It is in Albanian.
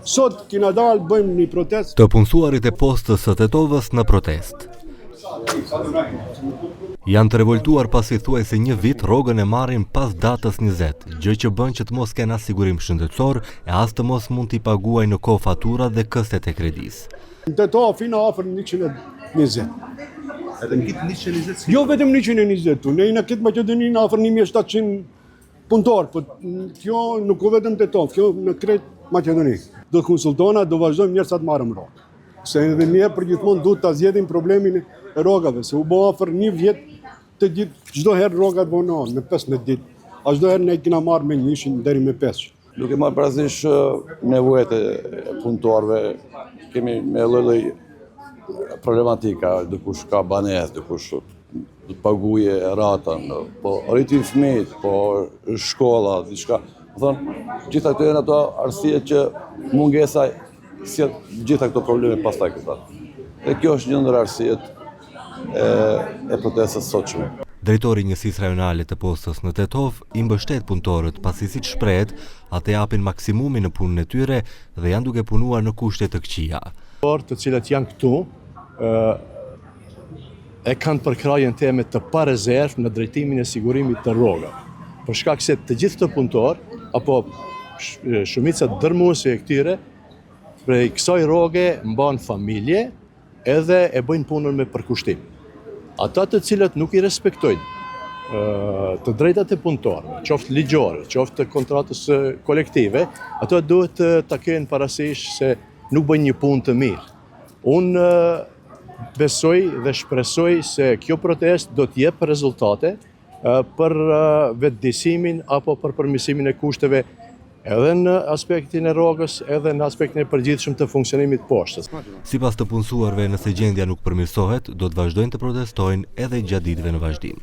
Sot kena dalë bëjmë një protest. Të punësuarit e postës së Tetovës në protest. Janë të revoltuar pasi thuajse një vit rrogën e marrin pas datës 20, gjë që bën që të mos kenë as sigurim shëndetësor e as të mos mund t'i paguaj në kohë faturat dhe këstet e kredisë. Në Tetovë fina afër 120. Edhe në kitë 120? Jo vetëm 120, ne jena këtë Maqedoninë afër 1700 punëtor, po kjo nuk o vetëm Tetovë, kjo në krejt Maqedoni. Do konsultona, do vazhdojmë njerëz sa të marrëm rrogë. Se edhe ne përgjithmonë duhet ta zgjedhim problemin e rrogave, se u bë afër një vjet të gjithë çdo herë rrogat vonohen me 15 ditë. A çdo herë ne kena marrë me 100 deri me 500. Duke marrë parasysh nevojat e punëtorëve, kemi me lloj problematika, dikush ka banesë, dikush do të paguajë ratën, po rritin fëmijët, po shkolla, diçka. Do thonë, gjitha këto janë ato arsye që mungesa si gjitha këto probleme pastaj këta. Dhe kjo është një ndër arsyet e protestës sotshme. Drejtori i njësisë rajonale të postës në Tetovë i mbështet punëtorët pasi siç shprehet, ata japin maksimumin në punën e tyre dhe janë duke punuar në kushte të këqija. Të cilët janë këtu e kanë përkrajën teme të pa rezervë në drejtimin e sigurimit të rrogave. Për shkak se të gjithë të punëtorë apo shumica dërmuese e këtyre prej kësaj rroge mban familje edhe e bëjnë punën me përkushtim. Ata të cilët nuk i respektojnë të drejtat e punëtorëve, qoftë ligjore, qoftë kontratës kolektive, ato duhet ta kenë parasysh se nuk bëjnë një punë të mirë. Unë besoj dhe shpresoj se kjo protest do të jep rezultate për vetëdijsimin apo për përmirësimin e kushteve edhe në aspektin e rrogës, edhe në aspektin e përgjithshëm të funksionimit poshtës. Sipas të punësuarve, nëse gjendja nuk përmirësohet, do të vazhdojnë të protestojnë edhe gjatë ditëve në vazhdim.